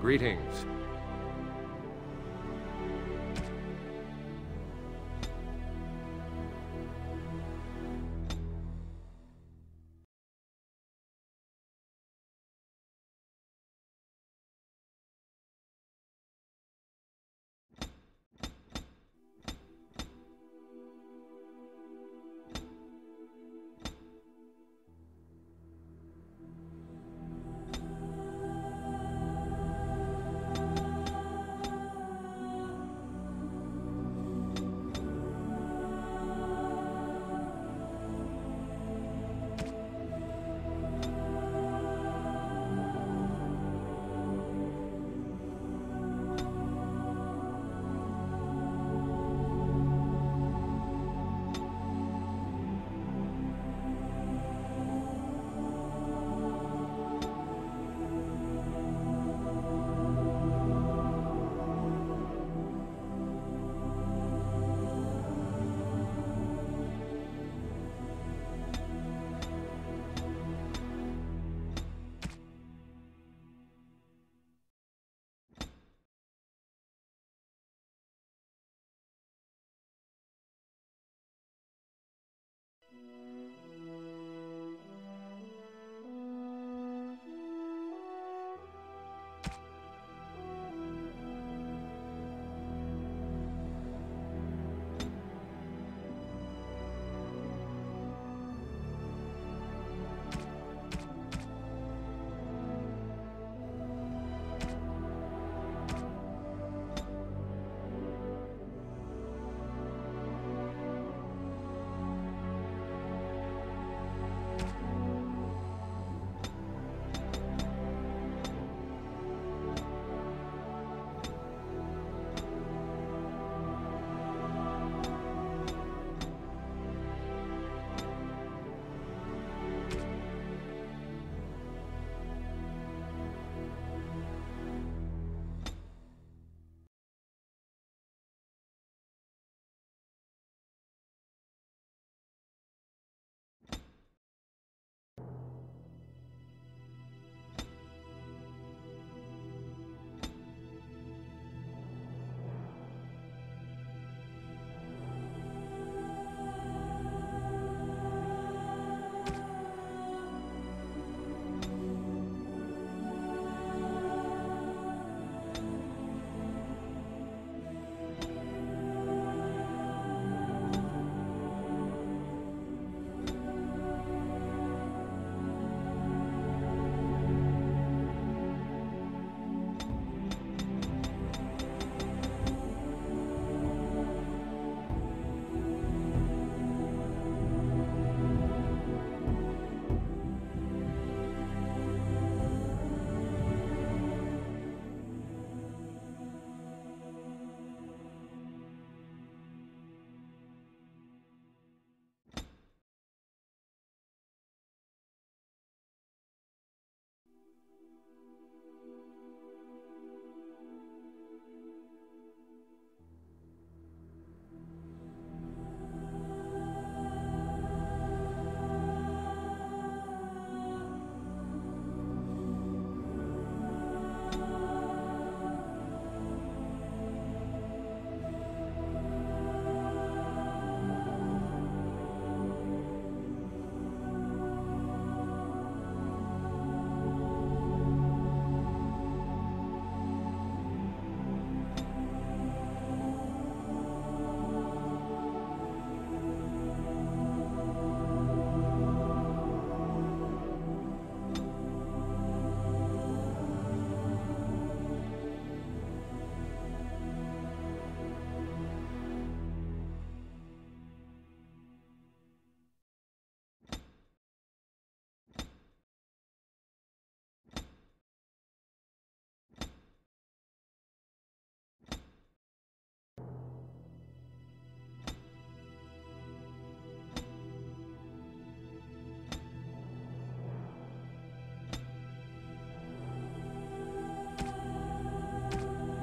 Greetings.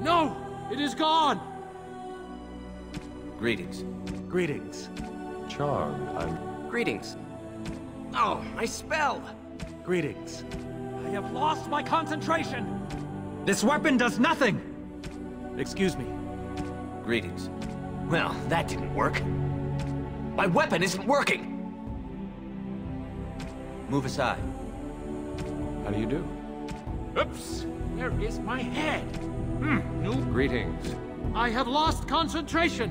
No! It is gone! Greetings. Greetings. Charmed, I'm... Greetings. Oh, my spell! Greetings. I have lost my concentration! This weapon does nothing! Excuse me. Greetings. Well, that didn't work. My weapon isn't working! Move aside. How do you do? Oops! Where is my head? No. Greetings. I have lost concentration!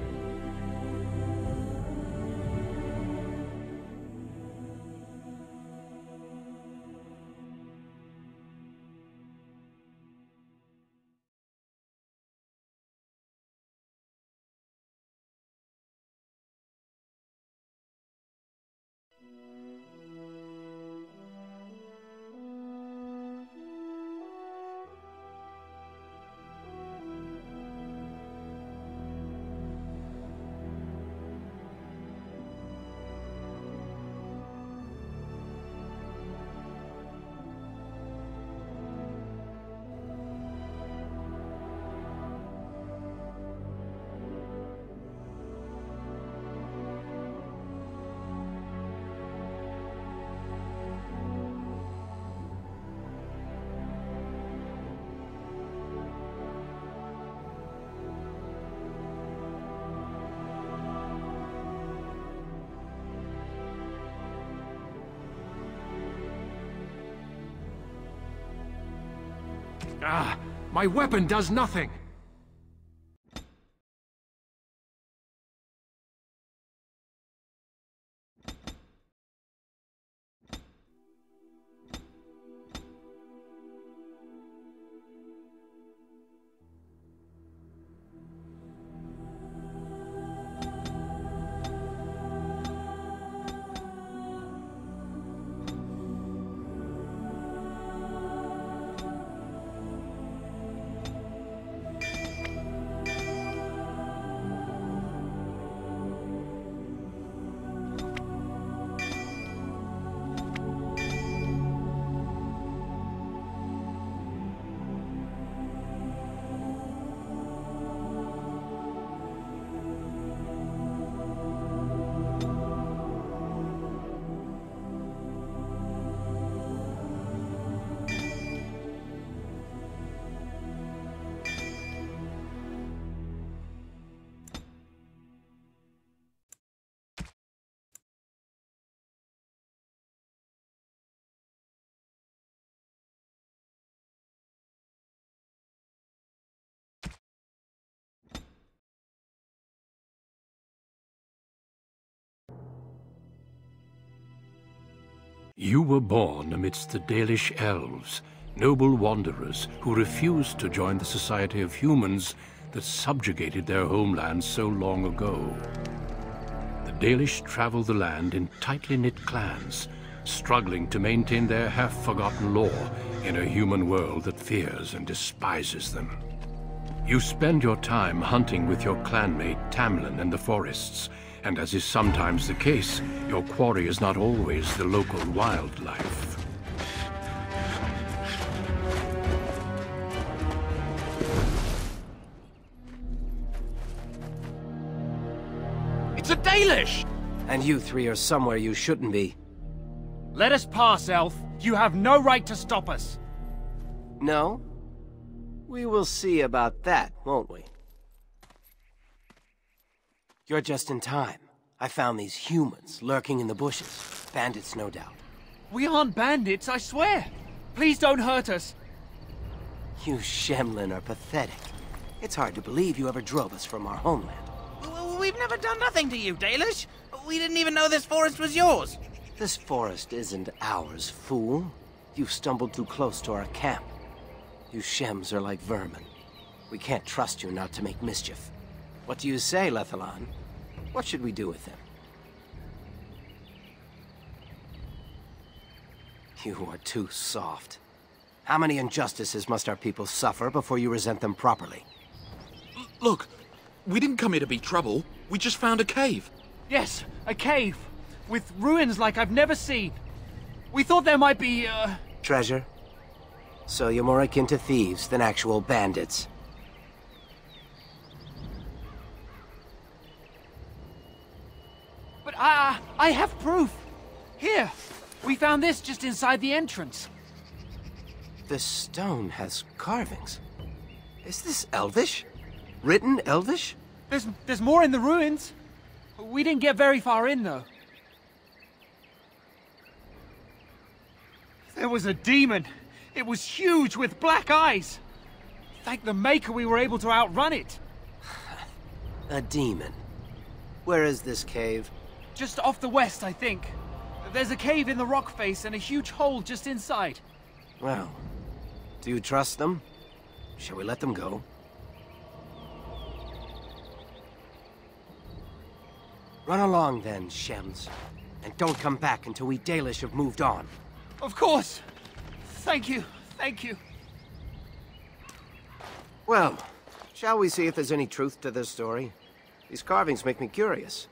Ah, my weapon does nothing! You were born amidst the Dalish elves, noble wanderers who refused to join the society of humans that subjugated their homeland so long ago. The Dalish travel the land in tightly knit clans, struggling to maintain their half-forgotten lore in a human world that fears and despises them. You spend your time hunting with your clanmate Tamlin in the forests, and as is sometimes the case, your quarry is not always the local wildlife. It's a Dalish! And you three are somewhere you shouldn't be. Let us pass, Elf. You have no right to stop us. No? We will see about that, won't we? You're just in time. I found these humans lurking in the bushes. Bandits, no doubt. We aren't bandits, I swear. Please don't hurt us. You Shemlin are pathetic. It's hard to believe you ever drove us from our homeland. We've never done nothing to you, Dalish. We didn't even know this forest was yours. This forest isn't ours, fool. You've stumbled too close to our camp. You Shems are like vermin. We can't trust you not to make mischief. What do you say, Lethalon? What should we do with them? You are too soft. How many injustices must our people suffer before you resent them properly? Look, we didn't come here to be trouble. We just found a cave. Yes, a cave. With ruins like I've never seen. We thought there might be, Treasure? So you're more akin to thieves than actual bandits. But I have proof. Here, we found this just inside the entrance. This stone has carvings. Is this Elvish? Written Elvish? There's more in the ruins. We didn't get very far in, though. There was a demon. It was huge with black eyes. Thank the Maker we were able to outrun it. A demon. Where is this cave? Just off the west, I think. There's a cave in the rock face and a huge hole just inside. Well, do you trust them? Shall we let them go? Run along then, Shems. And don't come back until we Dalish have moved on. Of course. Thank you. Thank you. Well, shall we see if there's any truth to this story? These carvings make me curious.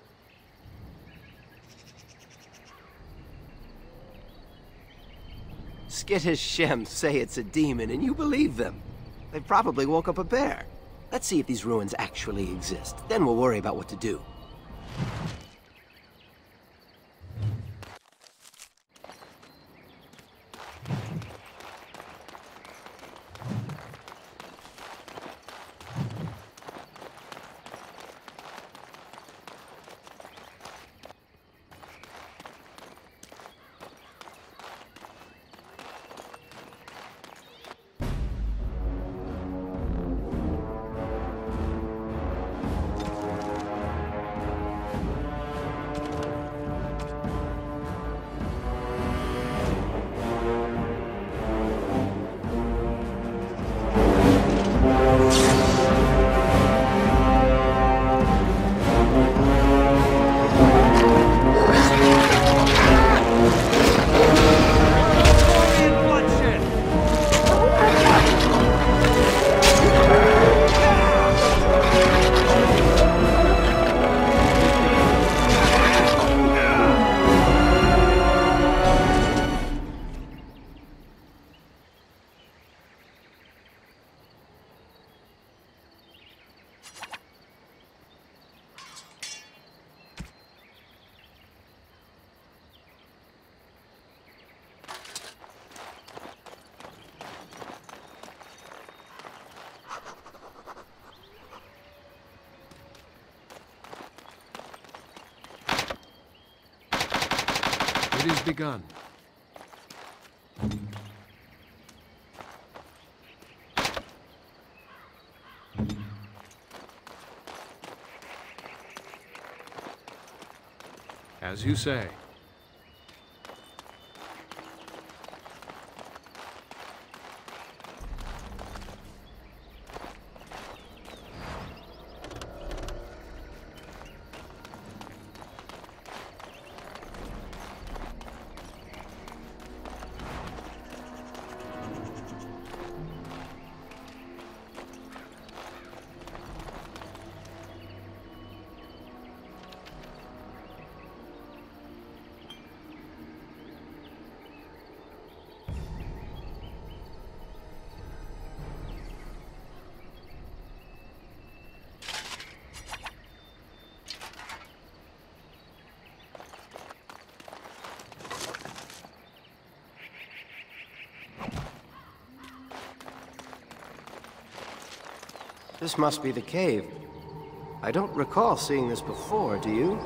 Skittish Shems say it's a demon and you believe them. They probably woke up a bear. Let's see if these ruins actually exist. Then we'll worry about what to do. It is begun. As you say. This must be the cave. I don't recall seeing this before, do you?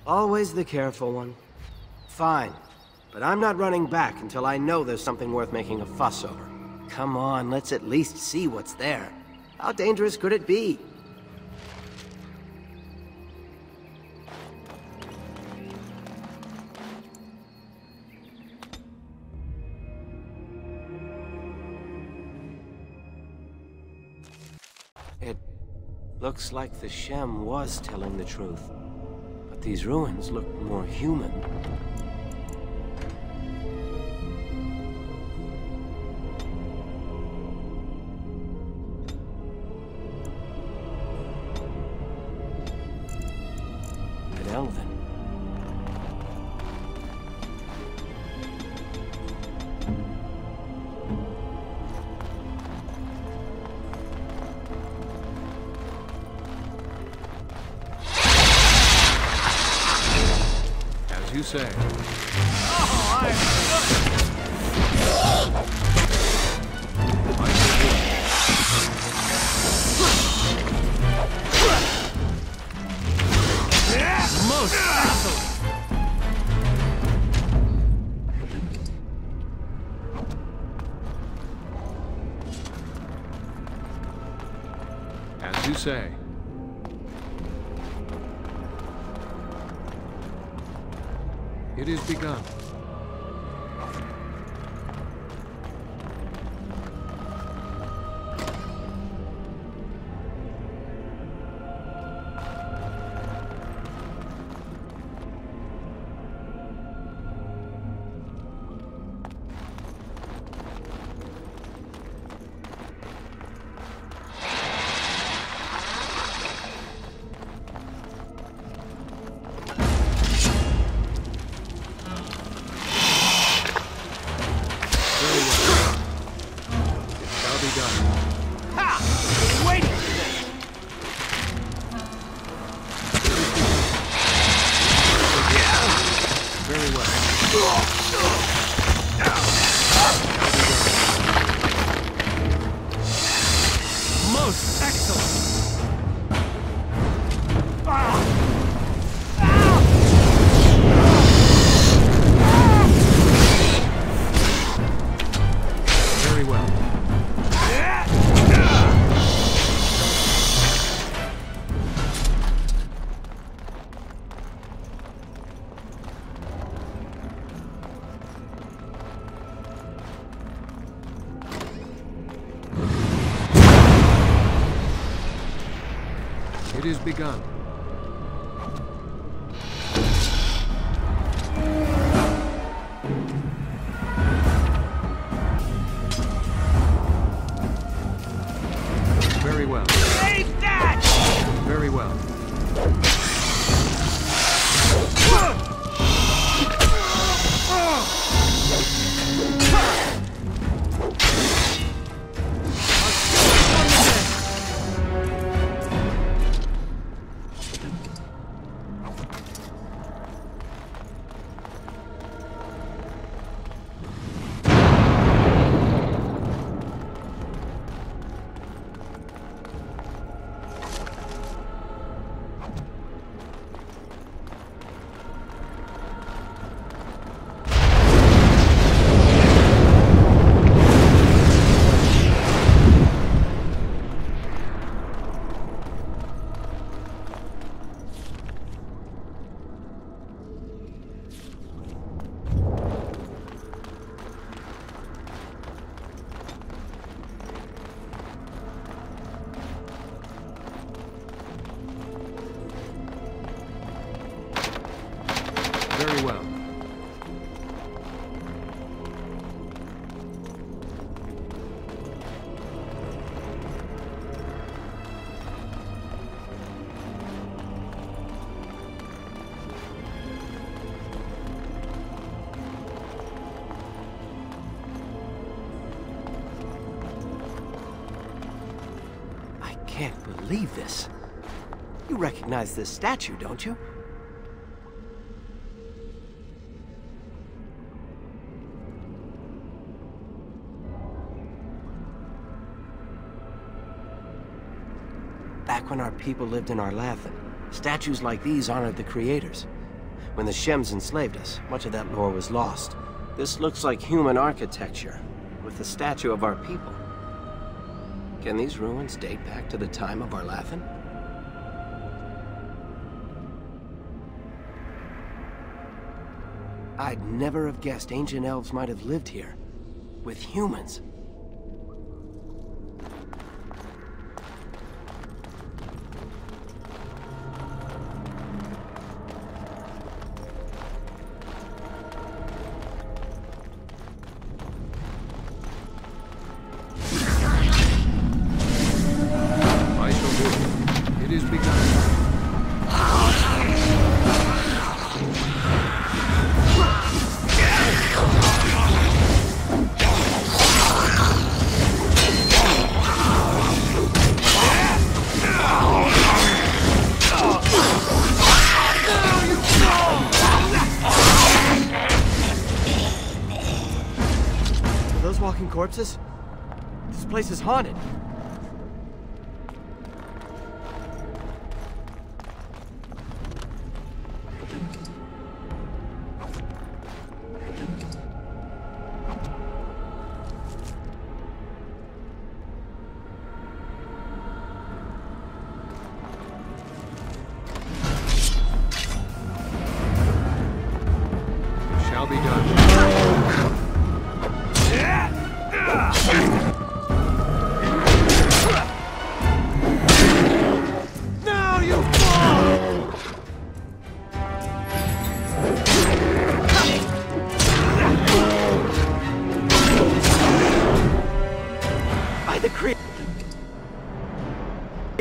Always the careful one. Fine, but I'm not running back until I know there's something worth making a fuss over. Come on, let's at least see what's there. How dangerous could it be? It looks like the Shem was telling the truth. But these ruins look more human. Elven. As you say. Most excellent! As you say. It is begun. Most excellent! Very well. It is begun. Very well. Take that! Very well. can't believe this. You recognize this statue, don't you? Back when our people lived in Arlathan, statues like these honored the creators. When the Shems enslaved us, much of that lore was lost. This looks like human architecture, with the statue of our people. Can these ruins date back to the time of Arlathan? I'd never have guessed ancient elves might have lived here, with humans. Walking corpses? This place is haunted. Shall be done.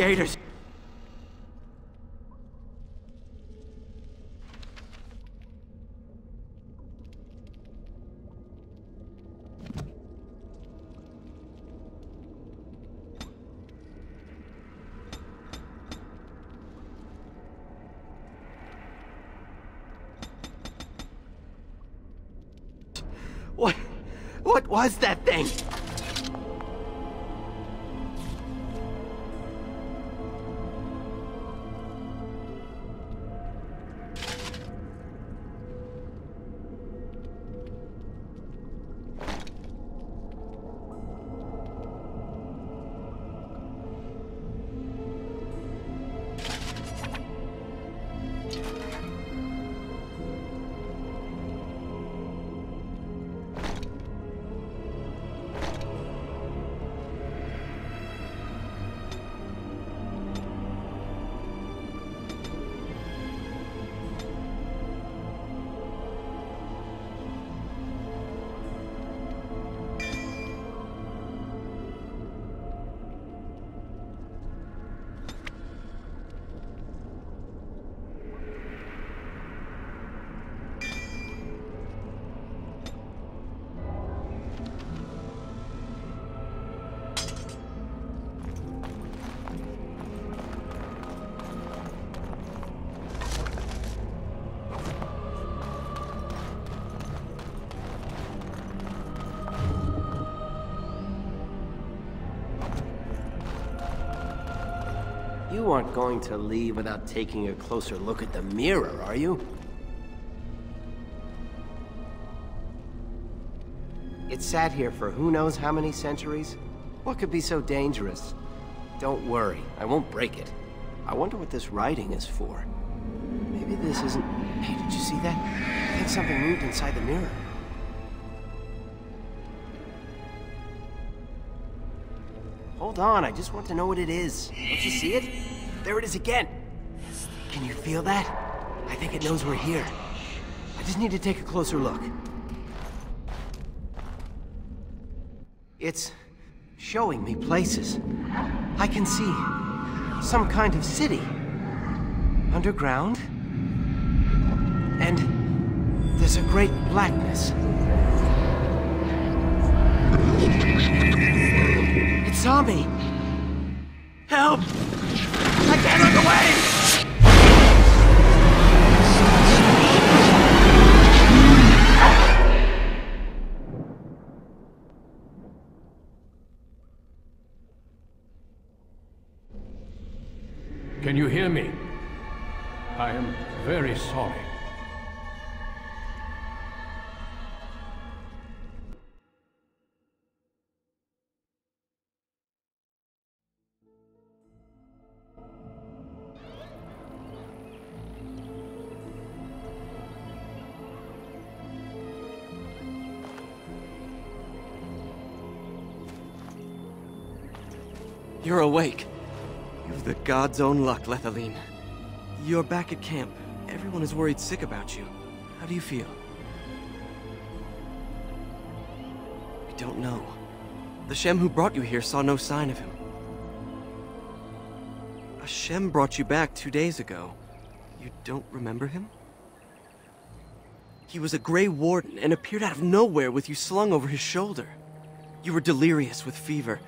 Creators. What was that thing? You aren't going to leave without taking a closer look at the mirror, are you? It sat here for who knows how many centuries? What could be so dangerous? Don't worry, I won't break it. I wonder what this writing is for. Maybe this isn't... Hey, did you see that? I think something moved inside the mirror. Hold on, I just want to know what it is. Don't you see it? There it is again. Can you feel that? I think it knows we're here. I just need to take a closer look. It's showing me places. I can see some kind of city. Underground. And there's a great blackness. It saw me. Help! I can't look away! Can you hear me? I am very sorry. You're awake. You've the god's own luck, Lethaline. You're back at camp. Everyone is worried sick about you. How do you feel? I don't know. The Shem who brought you here saw no sign of him. A Shem brought you back 2 days ago. You don't remember him? He was a Grey Warden and appeared out of nowhere with you slung over his shoulder. You were delirious with fever.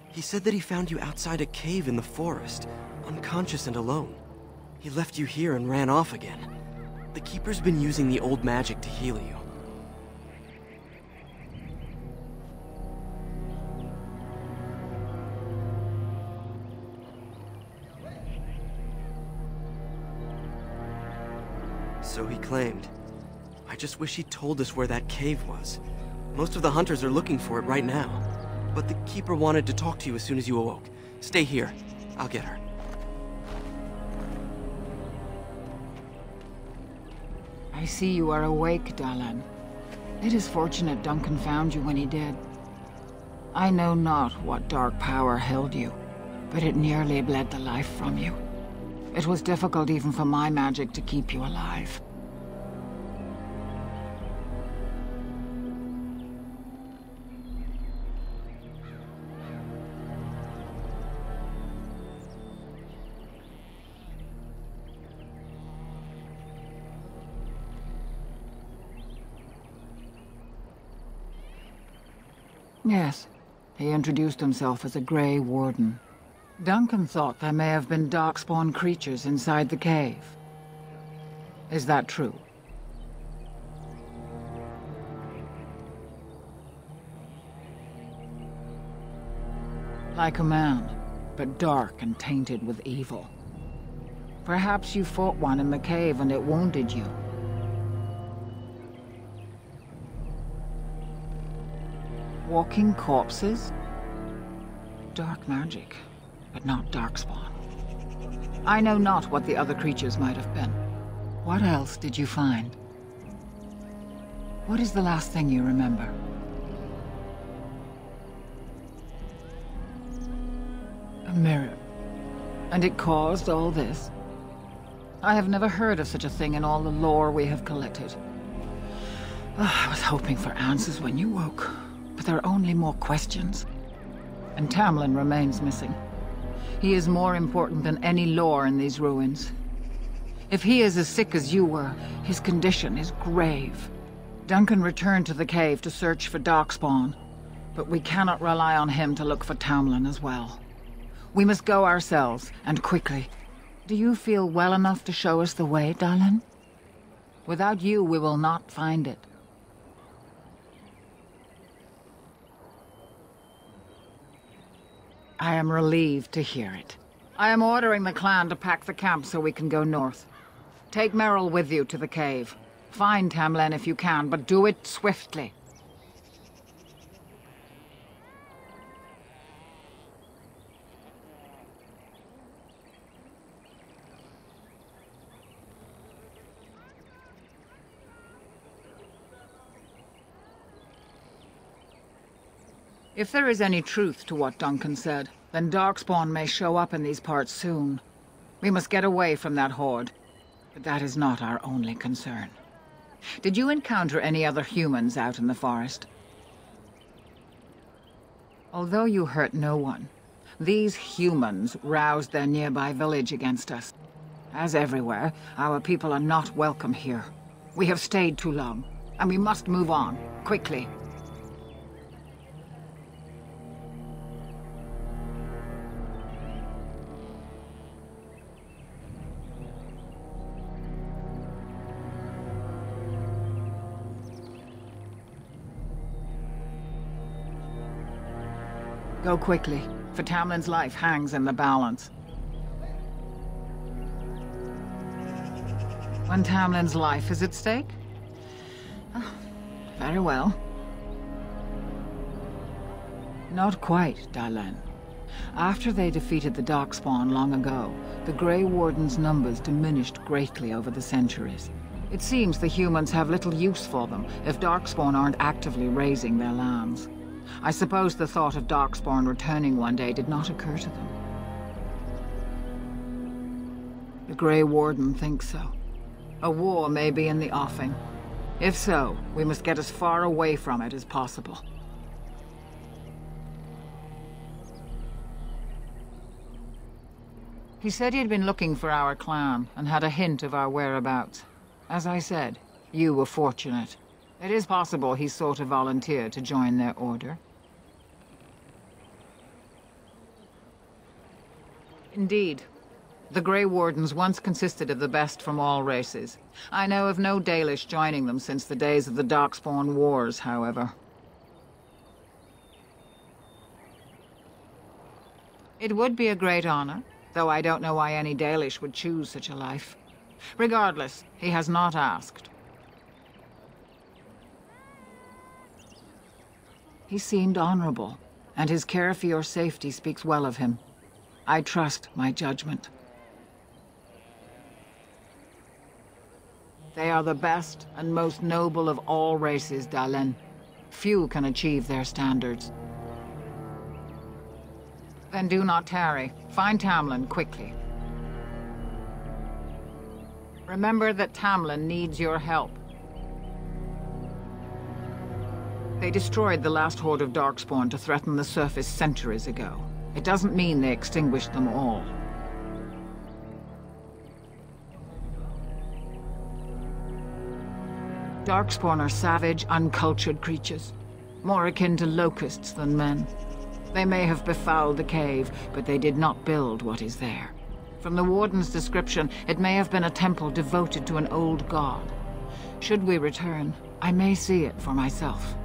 He said that he found you outside a cave in the forest, unconscious and alone. He left you here and ran off again. The Keeper's been using the old magic to heal you. So he claimed. I just wish he'd told us where that cave was. Most of the hunters are looking for it right now. But the Keeper wanted to talk to you as soon as you awoke. Stay here. I'll get her. I see you are awake, Dalan. It is fortunate Duncan found you when he did. I know not what dark power held you, but it nearly bled the life from you. It was difficult even for my magic to keep you alive. Yes, he introduced himself as a Grey Warden. Duncan thought there may have been darkspawn creatures inside the cave. Is that true? Like a man, but dark and tainted with evil. Perhaps you fought one in the cave and it wounded you. Walking corpses? Dark magic, but not darkspawn. I know not what the other creatures might have been. What else did you find? What is the last thing you remember? A mirror. And it caused all this? I have never heard of such a thing in all the lore we have collected. I was hoping for answers when you woke. But there are only more questions. And Tamlin remains missing. He is more important than any lore in these ruins. If he is as sick as you were, his condition is grave. Duncan returned to the cave to search for Darkspawn, but we cannot rely on him to look for Tamlin as well. We must go ourselves, and quickly. Do you feel well enough to show us the way, Dalan? Without you, we will not find it. I am relieved to hear it. I am ordering the clan to pack the camp so we can go north. Take Merrill with you to the cave. Find Tamlin if you can, but do it swiftly. If there is any truth to what Duncan said, then Darkspawn may show up in these parts soon. We must get away from that horde. But that is not our only concern. Did you encounter any other humans out in the forest? Although you hurt no one, these humans roused their nearby village against us. As everywhere, our people are not welcome here. We have stayed too long, and we must move on, quickly. Go quickly, for Tamlin's life hangs in the balance. When Tamlin's life is at stake? Oh, very well. Not quite, Dalen. After they defeated the Darkspawn long ago, the Grey Warden's numbers diminished greatly over the centuries. It seems the humans have little use for them if Darkspawn aren't actively raising their lands. I suppose the thought of Darkspawn returning one day did not occur to them. The Grey Warden thinks so. A war may be in the offing. If so, we must get as far away from it as possible. He said he had been looking for our clan, and had a hint of our whereabouts. As I said, you were fortunate. It is possible he sought a volunteer to join their order. Indeed. The Grey Wardens once consisted of the best from all races. I know of no Dalish joining them since the days of the Darkspawn Wars, however. It would be a great honor, though I don't know why any Dalish would choose such a life. Regardless, he has not asked. He seemed honorable, and his care for your safety speaks well of him. I trust my judgment. They are the best and most noble of all races, Dalen. Few can achieve their standards. Then do not tarry. Find Tamlin quickly. Remember that Tamlin needs your help. They destroyed the last horde of Darkspawn to threaten the surface centuries ago. It doesn't mean they extinguished them all. Darkspawn are savage, uncultured creatures, more akin to locusts than men. They may have befouled the cave, but they did not build what is there. From the Warden's description, it may have been a temple devoted to an old god. Should we return, I may see it for myself.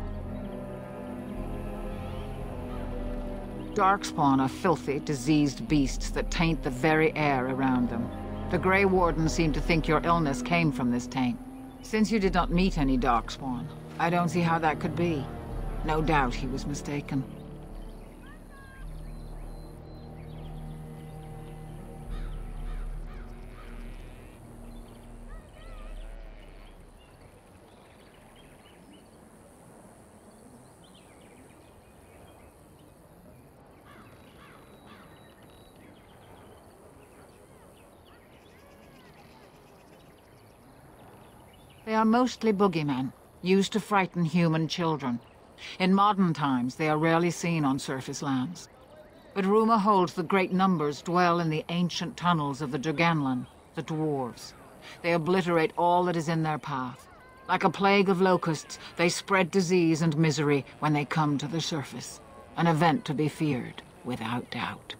Darkspawn are filthy, diseased beasts that taint the very air around them. The Grey Warden seemed to think your illness came from this taint. Since you did not meet any Darkspawn, I don't see how that could be. No doubt he was mistaken. They are mostly boogeymen, used to frighten human children. In modern times, they are rarely seen on surface lands. But rumor holds that great numbers dwell in the ancient tunnels of the Draganlan, the dwarves. They obliterate all that is in their path. Like a plague of locusts, they spread disease and misery when they come to the surface. An event to be feared, without doubt.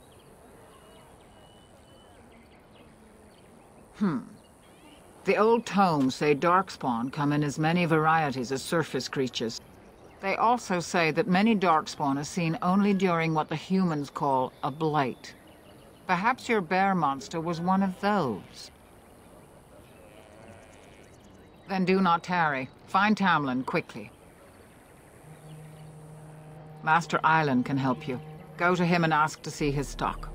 The old tomes say Darkspawn come in as many varieties as surface creatures. They also say that many Darkspawn are seen only during what the humans call a blight. Perhaps your bear monster was one of those. Then do not tarry. Find Tamlin quickly. Master Island can help you. Go to him and ask to see his stock.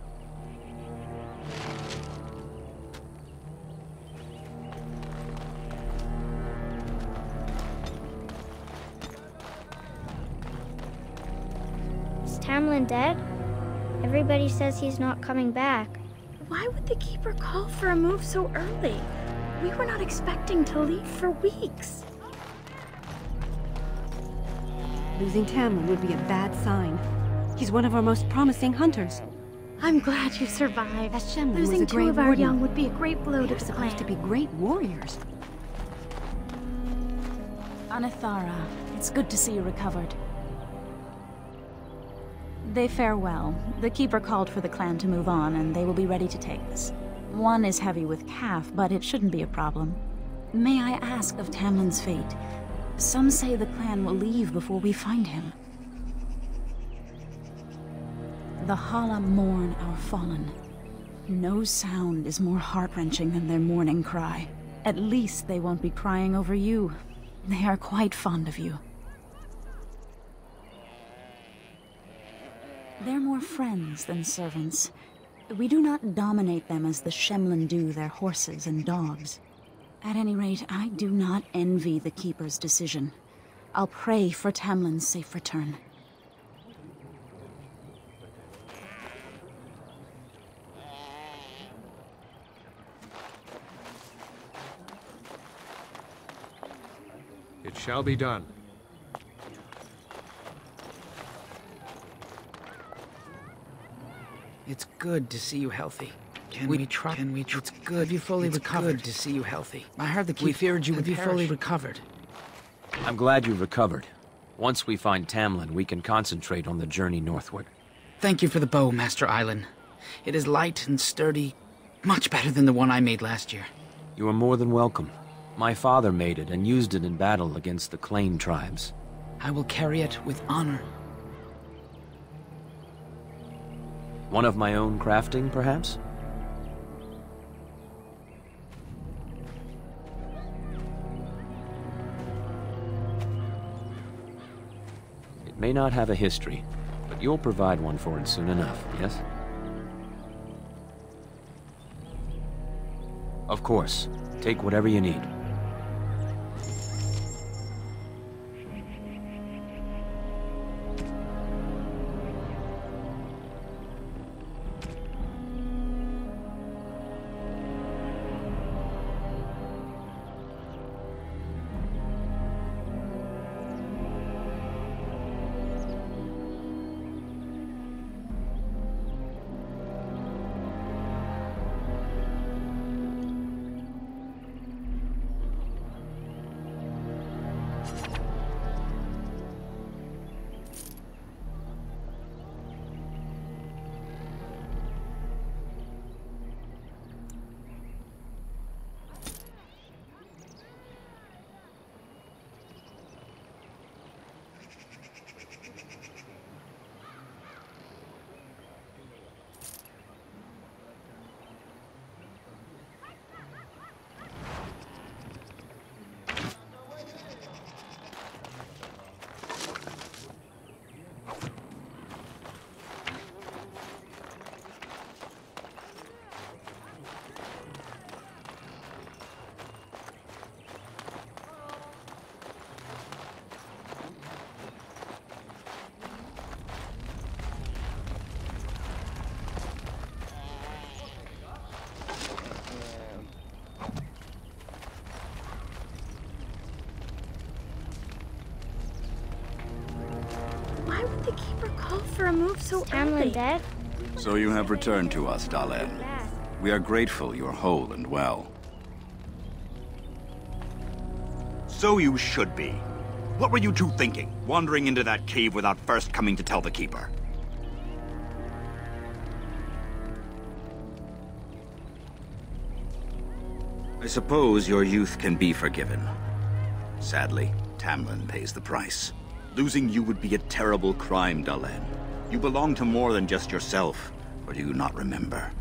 Tamlin dead? Everybody says he's not coming back. Why would the Keeper call for a move so early? We were not expecting to leave for weeks. Losing Tamlin would be a bad sign. He's one of our most promising hunters. I'm glad you survived. Shemlin Losing was a two Grey of our Warden. young would be a great blow to They're the supposed to clan. be great warriors. Anathara, it's good to see you recovered. They fare well. The Keeper called for the clan to move on, and they will be ready to take us. One is heavy with calf, but it shouldn't be a problem. May I ask of Tamlin's fate? Some say the clan will leave before we find him. The Hala mourn our fallen. No sound is more heart-wrenching than their mourning cry. At least they won't be crying over you. They are quite fond of you. They're more friends than servants. We do not dominate them as the Shemlin do their horses and dogs. At any rate, I do not envy the Keeper's decision. I'll pray for Tamlin's safe return. It shall be done. It's good to see you healthy. Can we trust? It's good. Have you fully recovered? Good to see you healthy. I heard the Keeper. We feared you would be fully recovered. I'm glad you recovered. Once we find Tamlin, we can concentrate on the journey northward. Thank you for the bow, Master Island. It is light and sturdy. Much better than the one I made last year. You are more than welcome. My father made it and used it in battle against the Clane tribes. I will carry it with honor. One of my own crafting, perhaps? It may not have a history, but you'll provide one for it soon enough, yes? Of course. Take whatever you need. Why would the Keeper call for a move so early? Uniondeath? So you have returned to us, Dalen. We are grateful you're whole and well. So you should be. What were you two thinking, wandering into that cave without first coming to tell the Keeper? I suppose your youth can be forgiven. Sadly, Tamlin pays the price. Losing you would be a terrible crime, Dalen. You belong to more than just yourself, or do you not remember?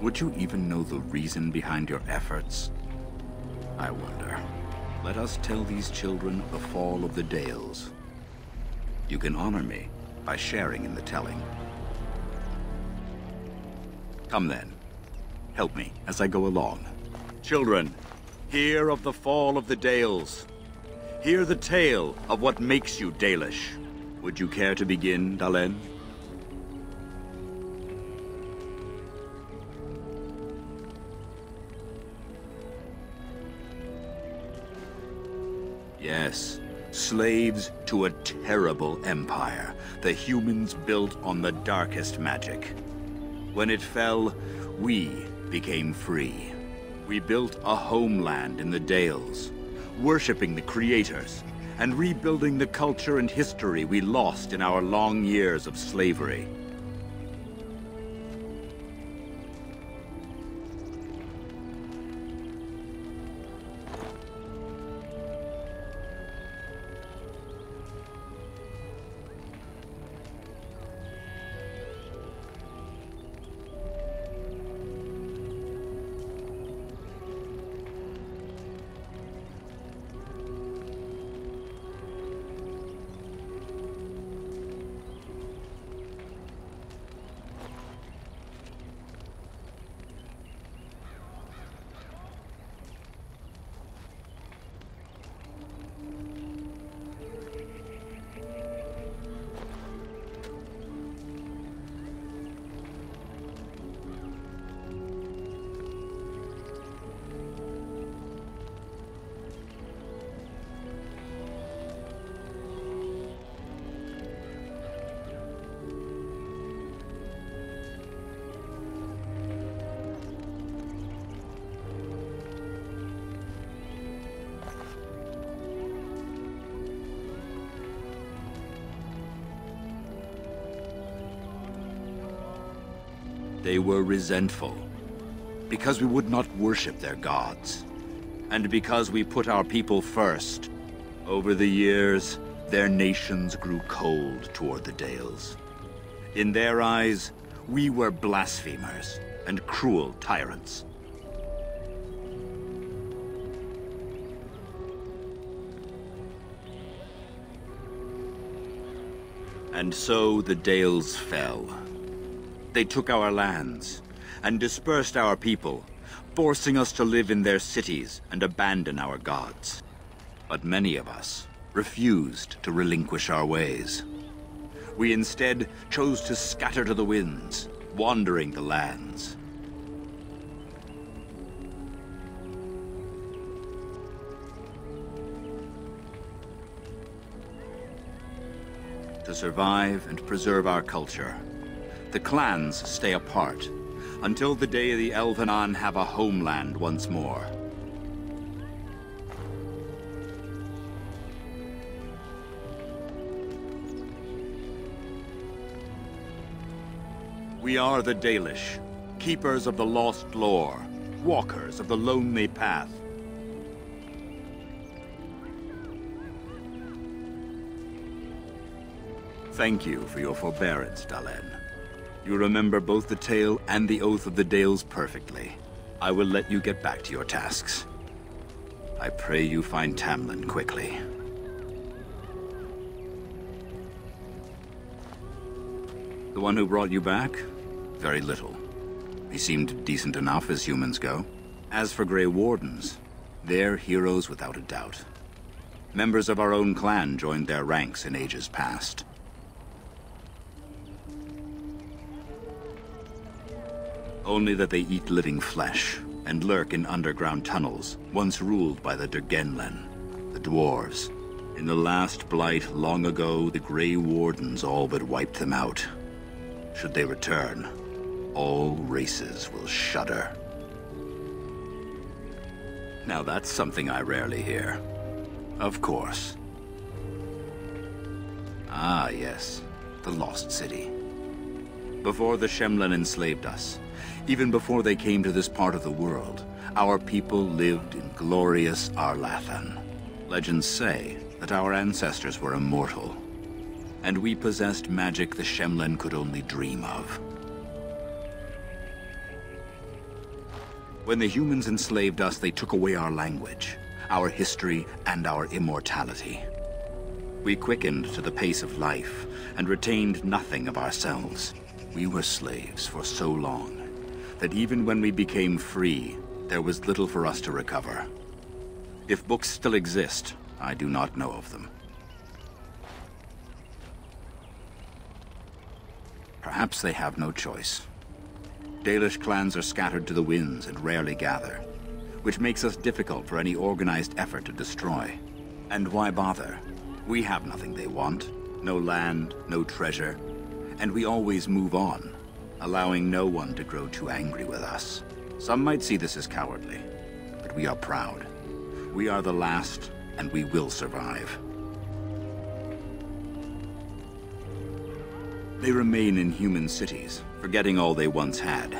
Would you even know the reason behind your efforts? I wonder. Let us tell these children the fall of the Dales. You can honor me by sharing in the telling. Come then. Help me as I go along. Children, hear of the fall of the Dales. Hear the tale of what makes you Dalish. Would you care to begin, Dalen? Yes, slaves to a terrible empire the humans built on the darkest magic. When it fell, we became free. We built a homeland in the Dales, worshipping the creators, and rebuilding the culture and history we lost in our long years of slavery. They were resentful, because we would not worship their gods, and because we put our people first. Over the years, their nations grew cold toward the Dales. In their eyes, we were blasphemers and cruel tyrants. And so the Dales fell. They took our lands and dispersed our people, forcing us to live in their cities and abandon our gods. But many of us refused to relinquish our ways. We instead chose to scatter to the winds, wandering the lands. To survive and preserve our culture, the clans stay apart until the day the Elvenan have a homeland once more. We are the Dalish, keepers of the lost lore, walkers of the lonely path. Thank you for your forbearance, Dalen. You remember both the tale and the Oath of the Dales perfectly. I will let you get back to your tasks. I pray you find Tamlin quickly. The one who brought you back? Very little. He seemed decent enough as humans go. As for Grey Wardens, they're heroes without a doubt. Members of our own clan joined their ranks in ages past. Only that they eat living flesh and lurk in underground tunnels, once ruled by the Durgenlen, the dwarves. In the last blight long ago, the Grey Wardens all but wiped them out. Should they return, all races will shudder. Now that's something I rarely hear. Of course. Ah, yes, the Lost City. Before the Shemlen enslaved us, even before they came to this part of the world, our people lived in glorious Arlathan. Legends say that our ancestors were immortal, and we possessed magic the Shemlen could only dream of. When the humans enslaved us, they took away our language, our history, and our immortality. We quickened to the pace of life and retained nothing of ourselves. We were slaves for so long that even when we became free, there was little for us to recover. If books still exist, I do not know of them. Perhaps they have no choice. Dalish clans are scattered to the winds and rarely gather, which makes us difficult for any organized effort to destroy. And why bother? We have nothing they want. No land, no treasure. And we always move on, allowing no one to grow too angry with us. Some might see this as cowardly, but we are proud. We are the last, and we will survive. They remain in human cities, forgetting all they once had.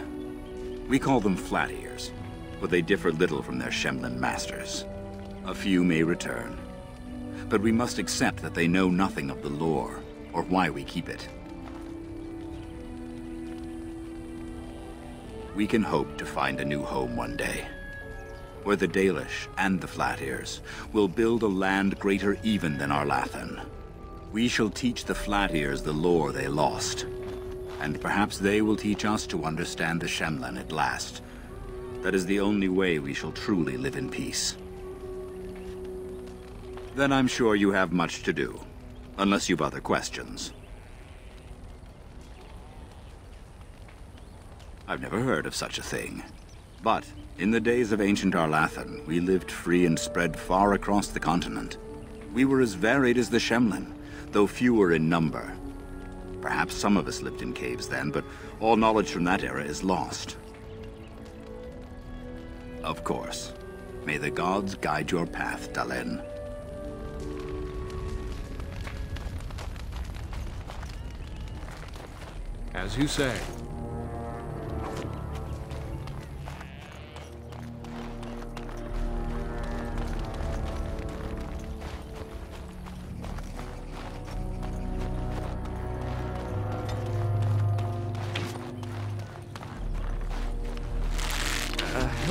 We call them Flat Ears, but they differ little from their Shemlen masters. A few may return, but we must accept that they know nothing of the lore, or why we keep it. We can hope to find a new home one day, where the Dalish and the Flat Ears will build a land greater even than Arlathan. We shall teach the Flat Ears the lore they lost, and perhaps they will teach us to understand the Shemlen at last. That is the only way we shall truly live in peace. Then I'm sure you have much to do, unless you've other questions. I've never heard of such a thing. But in the days of ancient Arlathan, we lived free and spread far across the continent. We were as varied as the Shemlen, though fewer in number. Perhaps some of us lived in caves then, but all knowledge from that era is lost. Of course. May the gods guide your path, Dalen. As you say.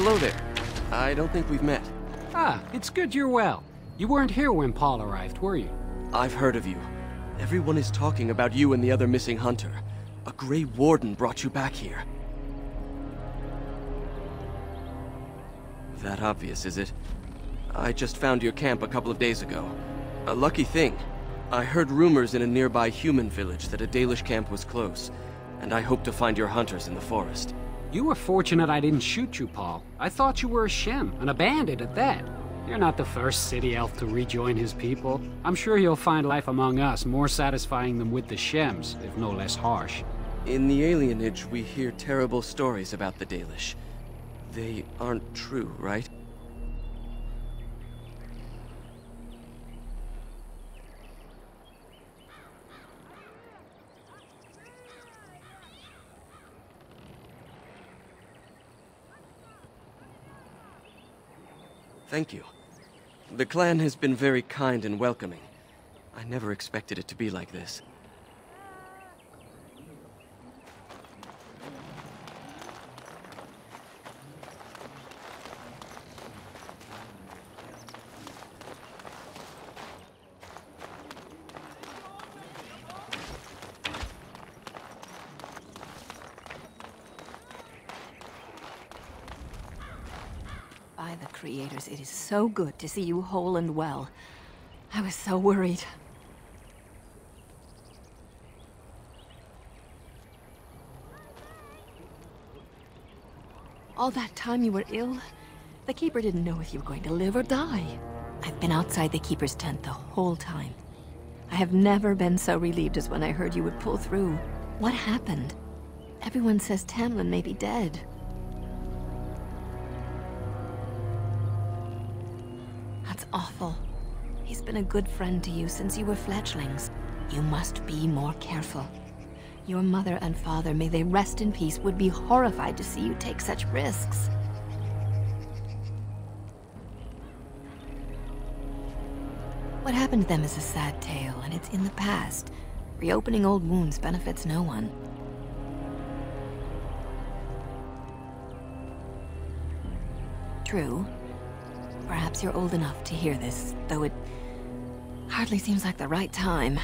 hello there. I don't think we've met. Ah, it's good you're well. You weren't here when Paul arrived, were you? I've heard of you. Everyone is talking about you and the other missing hunter. A Grey Warden brought you back here. That obvious, is it? I just found your camp a couple of days ago. A lucky thing. I heard rumors in a nearby human village that a Dalish camp was close, and I hope to find your hunters in the forest. You were fortunate I didn't shoot you, Paul. I thought you were a Shem, and a bandit at that. You're not the first city elf to rejoin his people. I'm sure you'll find life among us more satisfying than with the Shems, if no less harsh. In the alienage, we hear terrible stories about the Dalish. They aren't true, right? Thank you. The clan has been very kind and welcoming. I never expected it to be like this. By the creators, it is so good to see you whole and well. I was so worried. All that time you were ill, the Keeper didn't know if you were going to live or die. I've been outside the Keeper's tent the whole time. I have never been so relieved as when I heard you would pull through. What happened? Everyone says Tamlin may be dead. That's awful. He's been a good friend to you since you were fledglings. You must be more careful. Your mother and father, may they rest in peace, would be horrified to see you take such risks. What happened to them is a sad tale, and it's in the past. Reopening old wounds benefits no one. True. Perhaps you're old enough to hear this, though it hardly seems like the right time.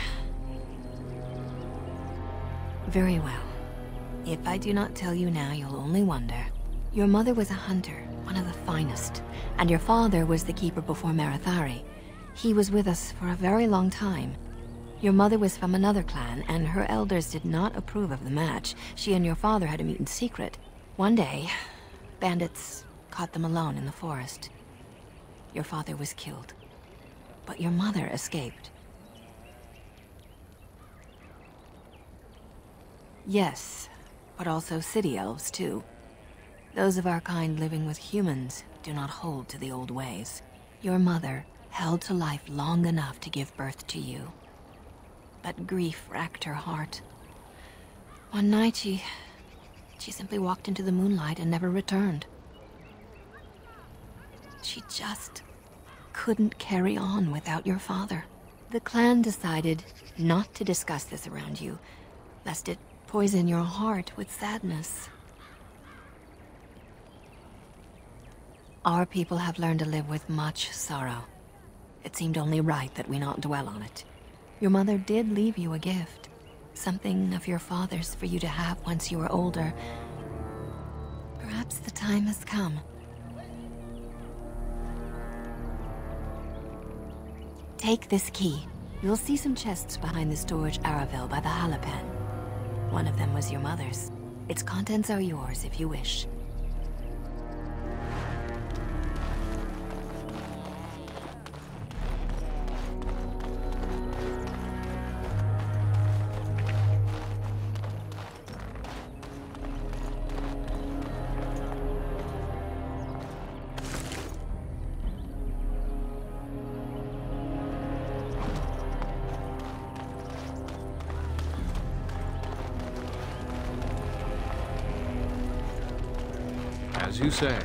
Very well. If I do not tell you now, you'll only wonder. Your mother was a hunter, one of the finest, and your father was the Keeper before Marathari. He was with us for a very long time. Your mother was from another clan, and her elders did not approve of the match. She and your father had to meet in secret. One day, bandits caught them alone in the forest. Your father was killed, but your mother escaped. Yes, but also city elves too. Those of our kind living with humans do not hold to the old ways. Your mother held to life long enough to give birth to you. But grief racked her heart. One night she simply walked into the moonlight and never returned. She just couldn't carry on without your father. The clan decided not to discuss this around you, lest it poison your heart with sadness. Our people have learned to live with much sorrow. It seemed only right that we not dwell on it. Your mother did leave you a gift, something of your father's for you to have once you were older. Perhaps the time has come. Take this key. You'll see some chests behind the storage Aravel by the Halapan. One of them was your mother's. Its contents are yours if you wish. As you say.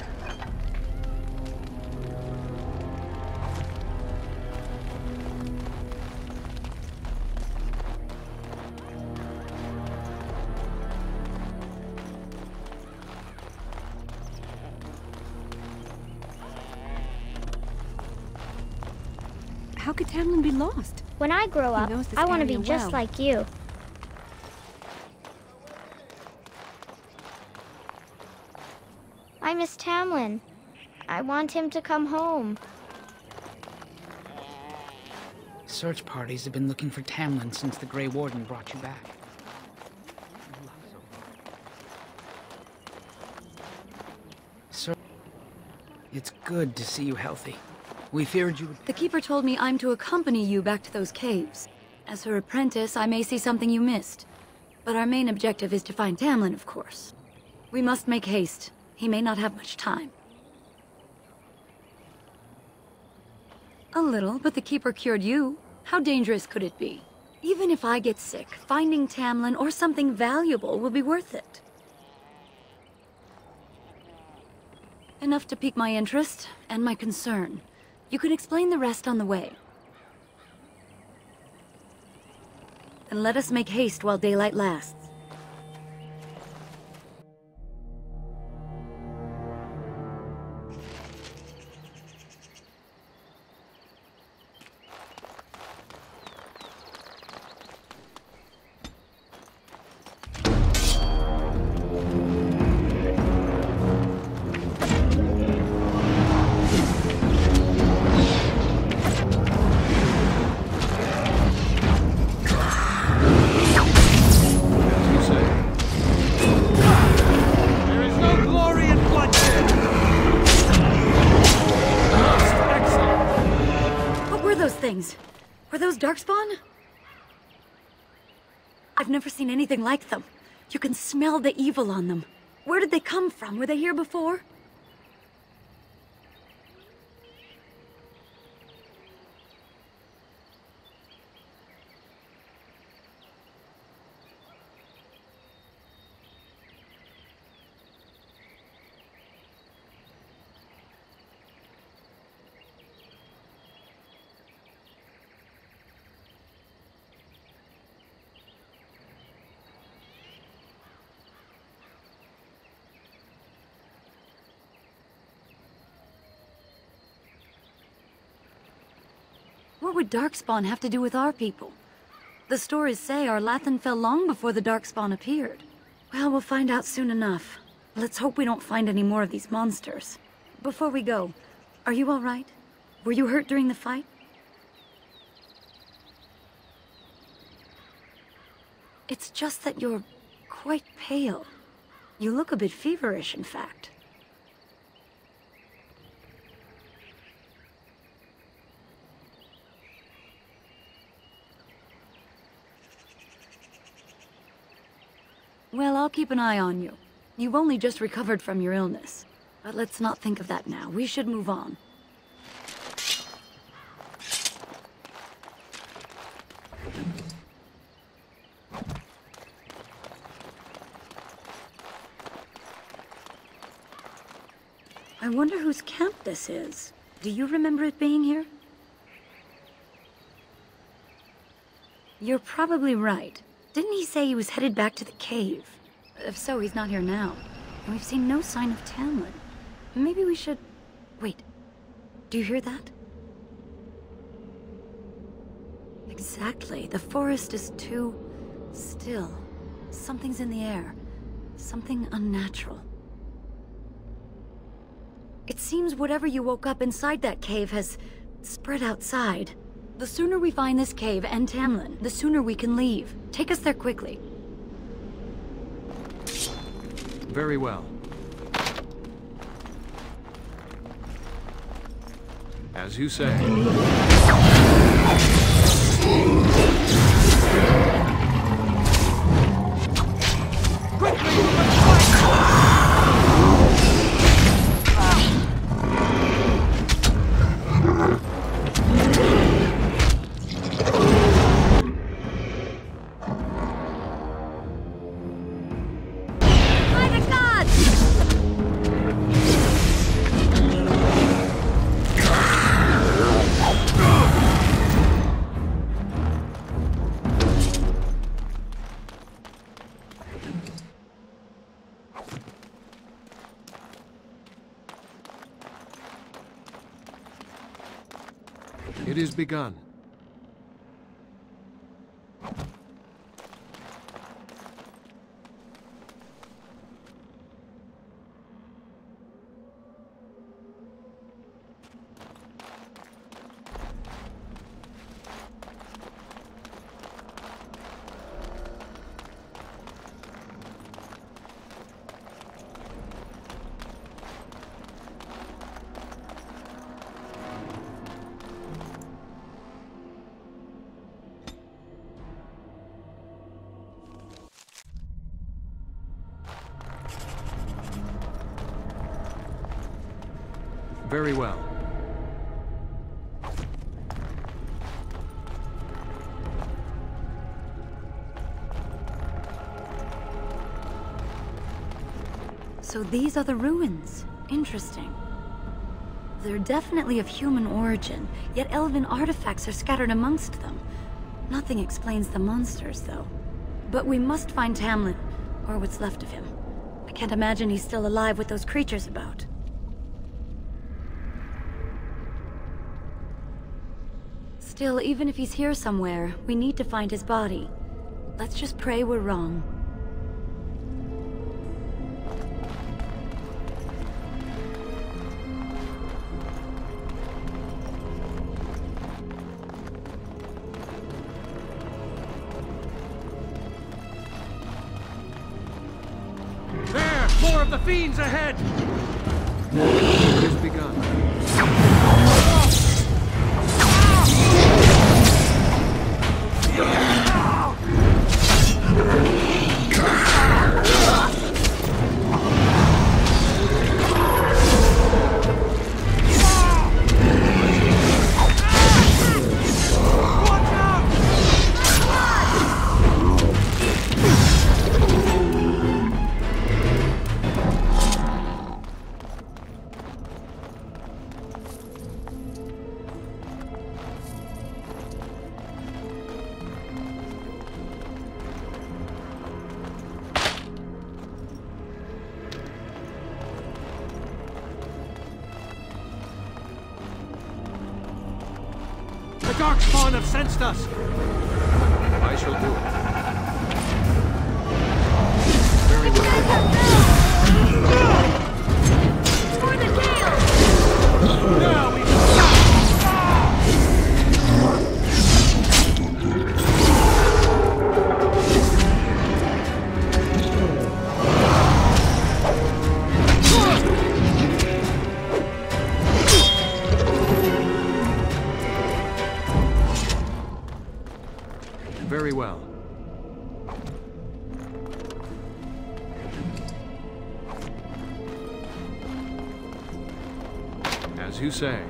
How could Tamlin be lost? When I grow up, knows this I want to be area just well. like you. I miss Tamlin. I want him to come home. Search parties have been looking for Tamlin since the Grey Warden brought you back. Sir, it's good to see you healthy. We feared you would... The Keeper told me I'm to accompany you back to those caves. As her apprentice, I may see something you missed. But our main objective is to find Tamlin, of course. We must make haste. He may not have much time. A little, but the Keeper cured you. How dangerous could it be? Even if I get sick, finding Tamlin or something valuable will be worth it. Enough to pique my interest and my concern. You can explain the rest on the way. And let us make haste while daylight lasts. Were those Darkspawn? I've never seen anything like them. You can smell the evil on them. Where did they come from? Were they here before? What would Darkspawn have to do with our people? The stories say our Lathan fell long before the Darkspawn appeared. Well, we'll find out soon enough. Let's hope we don't find any more of these monsters. Before we go, are you all right? Were you hurt during the fight? It's just that you're quite pale. You look a bit feverish, in fact. Well, I'll keep an eye on you. You've only just recovered from your illness. But let's not think of that now. We should move on. I wonder whose camp this is. Do you remember it being here? You're probably right. Didn't he say he was headed back to the cave? If so, he's not here now. And we've seen no sign of Tamlin. Maybe we should... Wait. Do you hear that? Exactly. The forest is too... still. Something's in the air. Something unnatural. It seems whatever you woke up inside that cave has spread outside. The sooner we find this cave and Tamlin, the sooner we can leave. Take us there quickly. Very well. As you say. It is begun. Very well. So these are the ruins. Interesting. They're definitely of human origin, yet elven artifacts are scattered amongst them. Nothing explains the monsters, though. But we must find Tamlin, or what's left of him. I can't imagine he's still alive with those creatures about. Still, even if he's here somewhere, we need to find his body. Let's just pray we're wrong. There! More of the fiends ahead! It has begun. The Darkspawn have sensed us! I shall do it. Very well. For the gale! Now we Very well. As you say.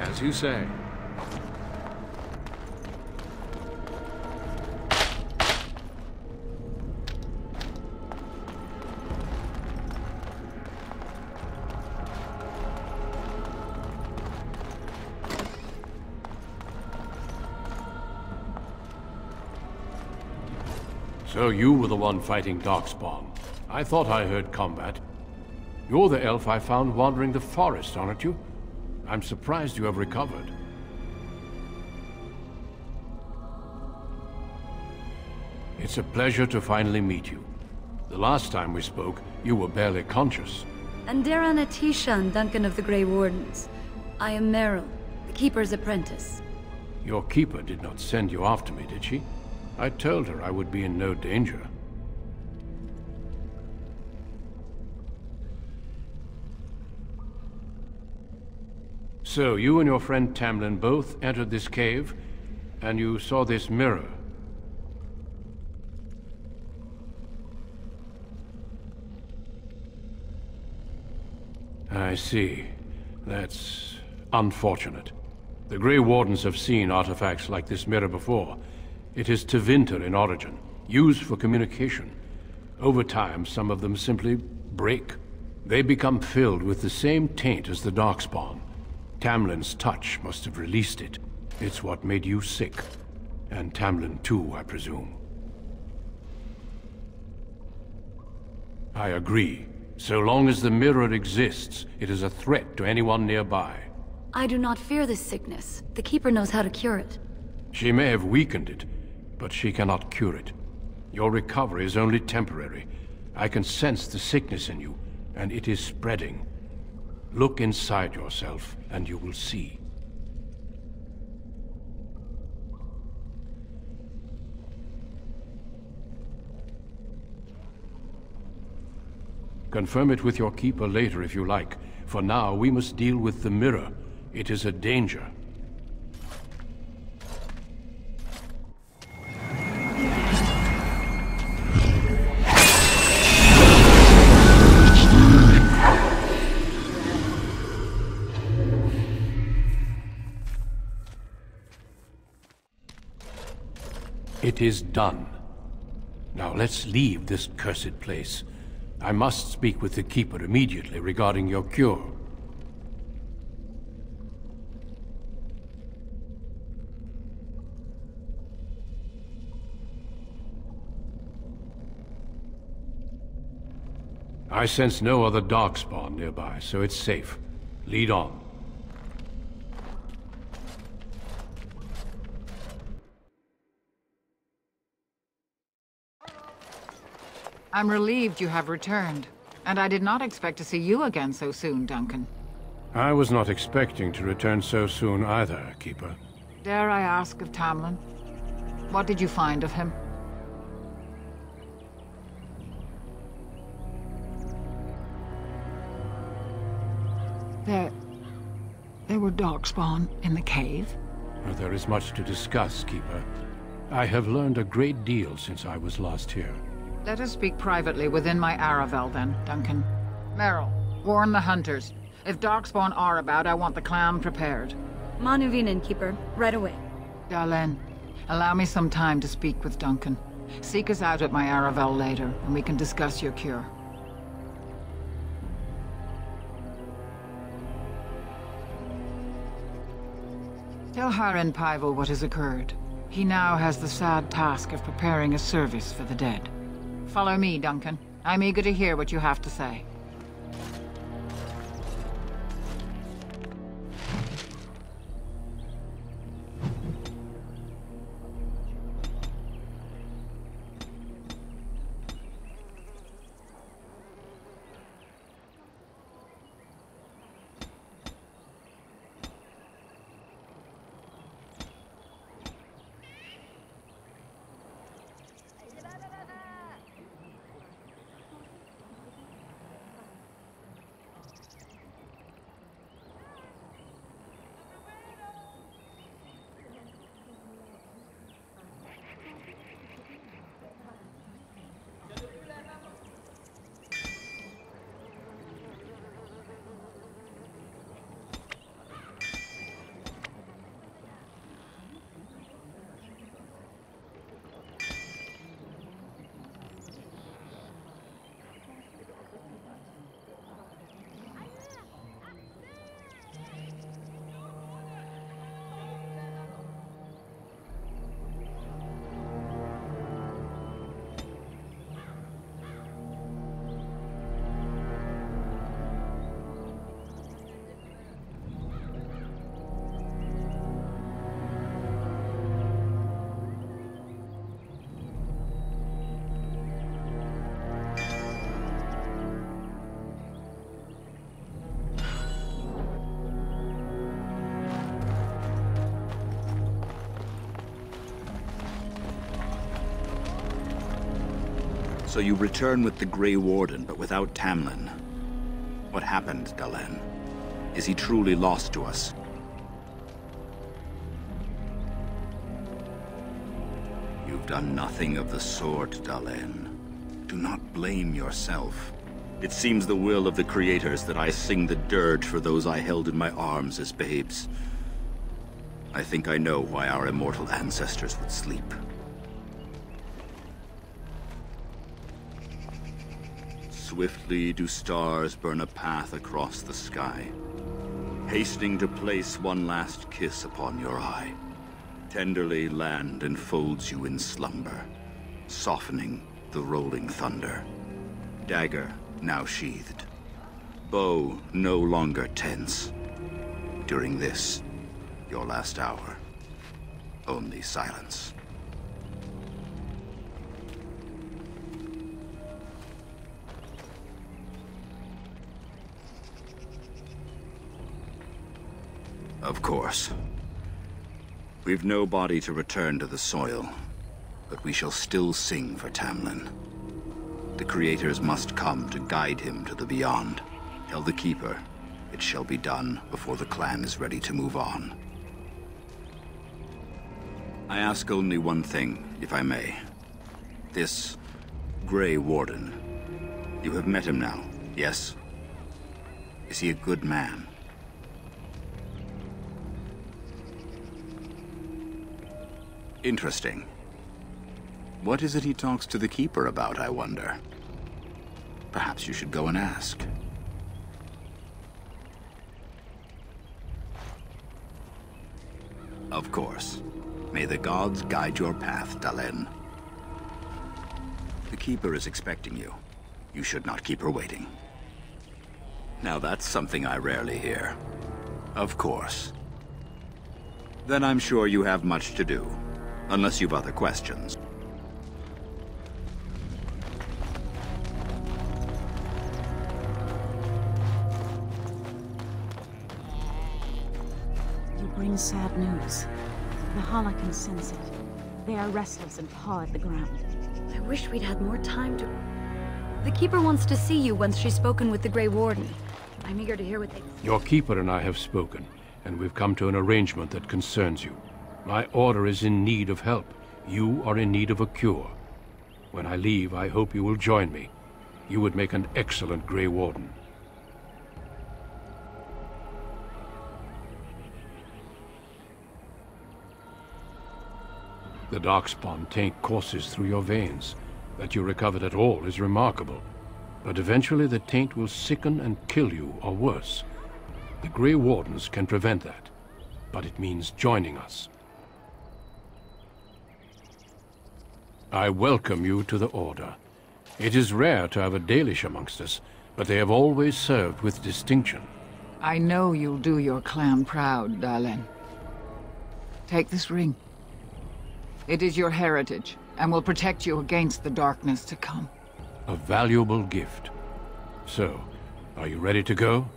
As you say. So you were the one fighting Darkspawn. I thought I heard combat. You're the elf I found wandering the forest, aren't you? I'm surprised you have recovered. It's a pleasure to finally meet you. The last time we spoke, you were barely conscious. Andaran Atishan, Duncan of the Grey Wardens. I am Meryl, the Keeper's apprentice. Your keeper did not send you after me, did she? I told her I would be in no danger. So, you and your friend Tamlin both entered this cave, and you saw this mirror. I see. That's unfortunate. The Grey Wardens have seen artifacts like this mirror before. It is Tevinter in origin, used for communication. Over time, some of them simply break. They become filled with the same taint as the Darkspawn. Tamlin's touch must have released it. It's what made you sick. And Tamlin too, I presume. I agree. So long as the mirror exists, it is a threat to anyone nearby. I do not fear this sickness. The Keeper knows how to cure it. She may have weakened it, but she cannot cure it. Your recovery is only temporary. I can sense the sickness in you, and it is spreading. Look inside yourself, and you will see. Confirm it with your keeper later if you like. For now, we must deal with the mirror. It is a danger. It is done. Now let's leave this cursed place. I must speak with the Keeper immediately regarding your cure. I sense no other Darkspawn nearby, so it's safe. Lead on. I'm relieved you have returned. And I did not expect to see you again so soon, Duncan. I was not expecting to return so soon either, Keeper. Dare I ask of Tamlin? What did you find of him? There were Darkspawn in the cave? Well, there is much to discuss, Keeper. I have learned a great deal since I was last here. Let us speak privately within my Aravel, then, Duncan. Meryl, warn the hunters. If Darkspawn are about, I want the clan prepared. Manuvinen, Keeper. Right away. Dalen, allow me some time to speak with Duncan. Seek us out at my Aravel later, and we can discuss your cure. Tell Haren Paival what has occurred. He now has the sad task of preparing a service for the dead. Follow me, Duncan. I'm eager to hear what you have to say. So you return with the Grey Warden, but without Tamlin. What happened, Dalen? Is he truly lost to us? You've done nothing of the sort, Dalen. Do not blame yourself. It seems the will of the creators that I sing the dirge for those I held in my arms as babes. I think I know why our immortal ancestors would sleep. Swiftly do stars burn a path across the sky, hastening to place one last kiss upon your eye. Tenderly land enfolds you in slumber, softening the rolling thunder. Dagger now sheathed, bow no longer tense. During this, your last hour, only silence. Of course. We've no body to return to the soil, but we shall still sing for Tamlin. The creators must come to guide him to the beyond. Tell the Keeper, it shall be done before the clan is ready to move on. I ask only one thing, if I may. This Grey Warden, you have met him now, yes? Is he a good man? Interesting. What is it he talks to the Keeper about, I wonder? Perhaps you should go and ask. Of course. May the gods guide your path, Dalen. The Keeper is expecting you. You should not keep her waiting. Now that's something I rarely hear. Of course. Then I'm sure you have much to do. Unless you've other questions. You bring sad news. The Hala can sense it. They are restless and paw at the ground. I wish we'd had more time to... The Keeper wants to see you once she's spoken with the Grey Warden. I'm eager to hear what they... Your Keeper and I have spoken, and we've come to an arrangement that concerns you. My order is in need of help. You are in need of a cure. When I leave, I hope you will join me. You would make an excellent Grey Warden. The Darkspawn taint courses through your veins. That you recovered at all is remarkable. But eventually the taint will sicken and kill you, or worse. The Grey Wardens can prevent that. But it means joining us. I welcome you to the Order. It is rare to have a Dalish amongst us, but they have always served with distinction. I know you'll do your clan proud, Dalen. Take this ring. It is your heritage, and will protect you against the darkness to come. A valuable gift. So, are you ready to go?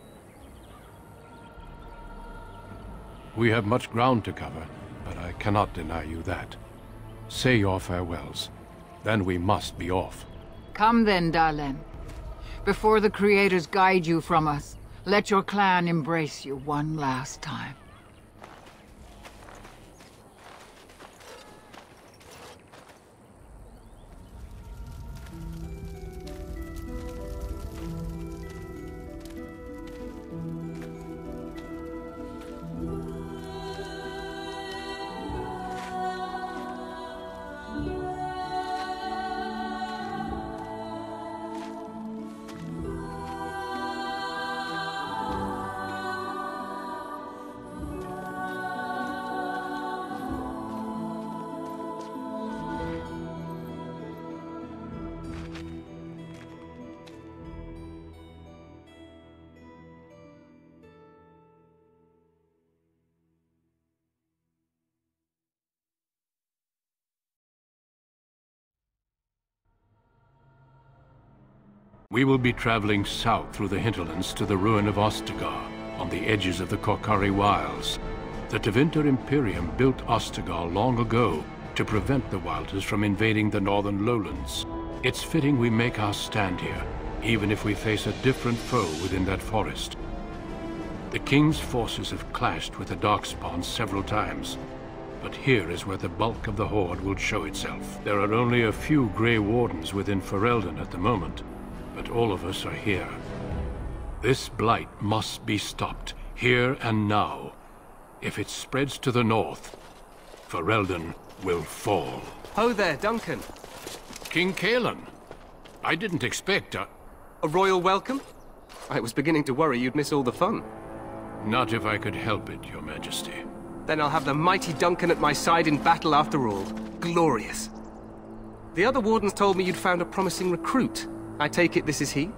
We have much ground to cover, but I cannot deny you that. Say your farewells. Then we must be off. Come then, Dalen. Before the creators guide you from us, let your clan embrace you one last time. We will be traveling south through the hinterlands to the ruin of Ostagar, on the edges of the Korkari Wilds. The Tevinter Imperium built Ostagar long ago to prevent the Wilders from invading the northern lowlands. It's fitting we make our stand here, even if we face a different foe within that forest. The King's forces have clashed with the Darkspawn several times, but here is where the bulk of the Horde will show itself. There are only a few Grey Wardens within Ferelden at the moment, but all of us are here. This blight must be stopped, here and now. If it spreads to the north, Ferelden will fall. Ho there, Duncan. King Kaelan. I didn't expect a royal welcome? I was beginning to worry you'd miss all the fun. Not if I could help it, Your Majesty. Then I'll have the mighty Duncan at my side in battle after all. Glorious. The other wardens told me you'd found a promising recruit. I take it this is he?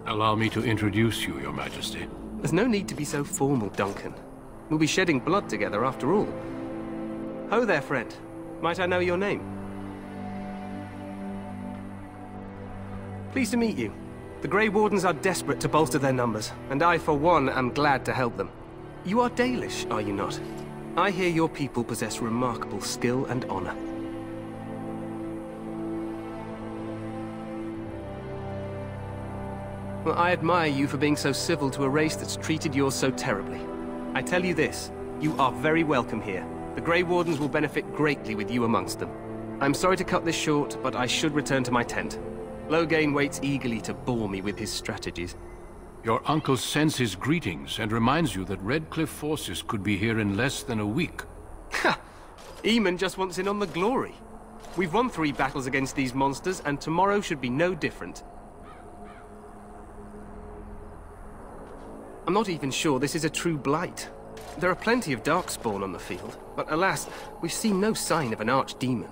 Allow me to introduce you, Your Majesty. There's no need to be so formal, Duncan. We'll be shedding blood together after all. Ho there, friend. Might I know your name? Pleased to meet you. The Grey Wardens are desperate to bolster their numbers, and I, for one, am glad to help them. You are Dalish, are you not? I hear your people possess remarkable skill and honor. Well, I admire you for being so civil to a race that's treated yours so terribly. I tell you this, you are very welcome here. The Grey Wardens will benefit greatly with you amongst them. I'm sorry to cut this short, but I should return to my tent. Loghain waits eagerly to bore me with his strategies. Your uncle sends his greetings and reminds you that Redcliffe forces could be here in less than a week. Ha! Eamon just wants in on the glory. We've won 3 battles against these monsters, and tomorrow should be no different. I'm not even sure this is a true blight. There are plenty of Darkspawn on the field, but alas, we've seen no sign of an archdemon.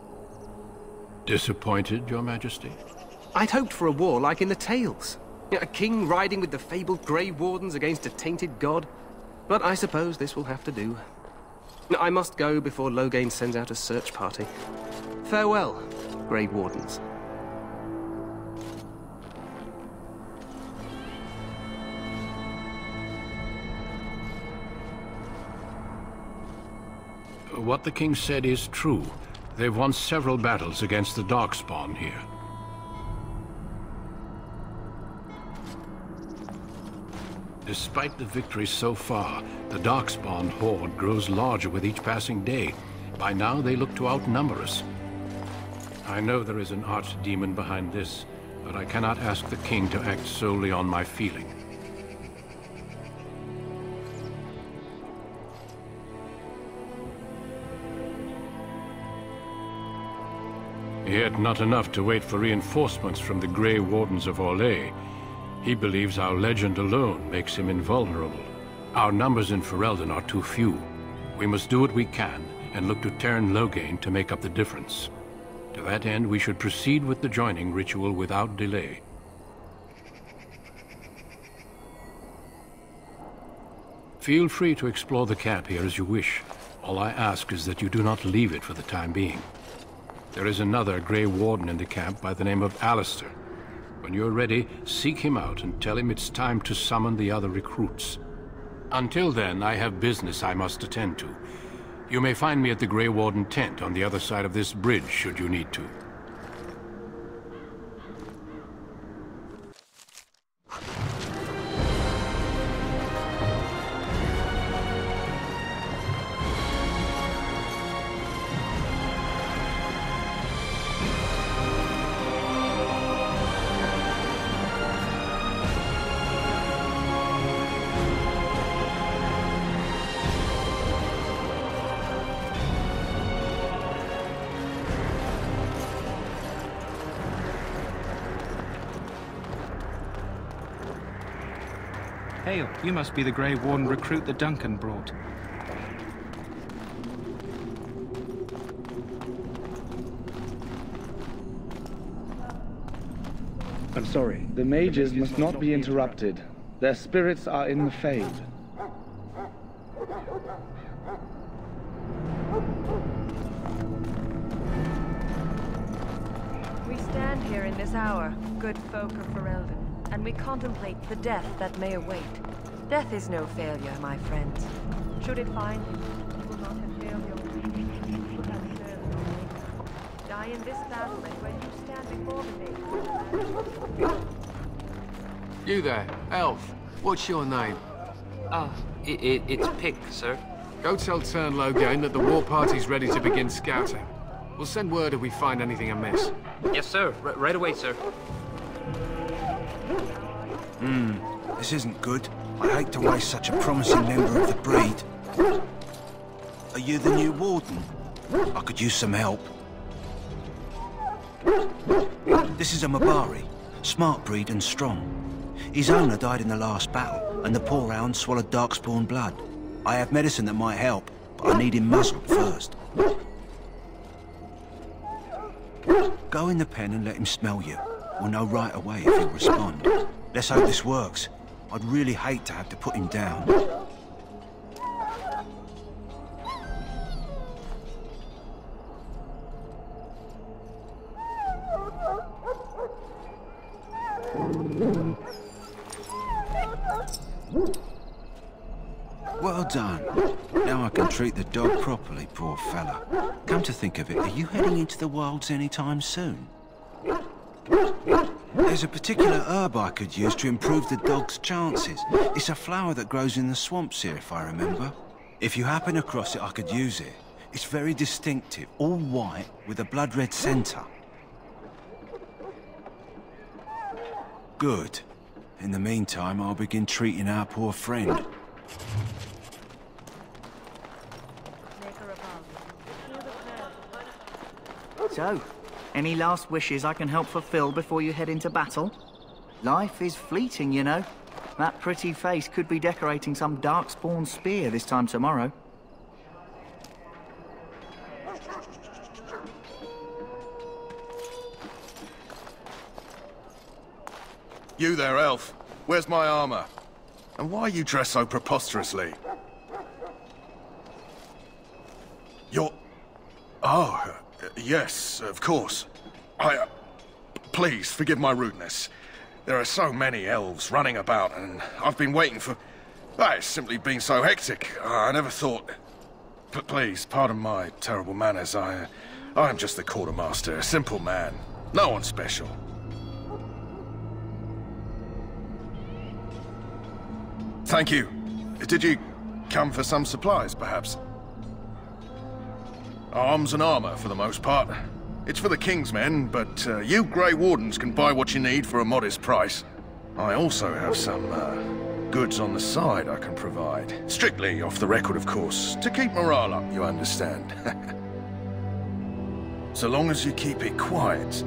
Disappointed, Your Majesty? I'd hoped for a war like in the tales. A king riding with the fabled Grey Wardens against a tainted god. But I suppose this will have to do. I must go before Loghain sends out a search party. Farewell, Grey Wardens. What the king said is true. They've won several battles against the Darkspawn here. Despite the victories so far, the Darkspawn horde grows larger with each passing day. By now, they look to outnumber us. I know there is an archdemon behind this, but I cannot ask the king to act solely on my feeling. Yet not enough to wait for reinforcements from the Grey Wardens of Orlais. He believes our legend alone makes him invulnerable. Our numbers in Ferelden are too few. We must do what we can and look to Teyrn Loghain to make up the difference. To that end, we should proceed with the joining ritual without delay. Feel free to explore the camp here as you wish. All I ask is that you do not leave it for the time being. There is another Grey Warden in the camp by the name of Alistair. When you're ready, seek him out and tell him it's time to summon the other recruits. Until then, I have business I must attend to. You may find me at the Grey Warden tent on the other side of this bridge, should you need to. Hail, you must be the Grey Warden recruit that Duncan brought. I'm sorry. The mages must not be interrupted. Their spirits are in the Fade. We stand here in this hour, good folk of Ferelden, and we contemplate the death that may await. Death is no failure, my friends. Should it find you, you will not have failed your duty. You will have served your maker. Die in this battle, and when you stand You there, elf. What's your name? It's Pick, sir. Go tell Turnlow again that the war party's ready to begin scouting. We'll send word if we find anything amiss. Yes, sir. Right away, sir. This isn't good. I hate to waste such a promising member of the breed. Are you the new warden? I could use some help. This is a Mabari. Smart breed and strong. His owner died in the last battle, and the poor hound swallowed darkspawn blood. I have medicine that might help, but I need him muzzled first. Go in the pen and let him smell you. We'll know right away if he'll respond. Let's hope this works. I'd really hate to have to put him down. Well done. Now I can treat the dog properly, poor fella. Come to think of it, are you heading into the wilds anytime soon? There's a particular herb I could use to improve the dog's chances. It's a flower that grows in the swamps here, if I remember. If you happen across it, I could use it. It's very distinctive, all white, with a blood-red centre. Good. In the meantime, I'll begin treating our poor friend. So, any last wishes I can help fulfill before you head into battle? Life is fleeting, you know. That pretty face could be decorating some darkspawn spear this time tomorrow. You there, elf. Where's my armor? And why are you dressed so preposterously? You're... Oh, yes, of course. Please, forgive my rudeness. There are so many elves running about, and I've been waiting for... It's simply been so hectic. I never thought... Please, pardon my terrible manners. I am just the quartermaster, a simple man. No one special. Thank you. Did you come for some supplies, perhaps? Arms and armor, for the most part. It's for the King's men, but you Grey Wardens can buy what you need for a modest price. I also have some goods on the side I can provide. Strictly off the record, of course, to keep morale up, you understand. So long as you keep it quiet.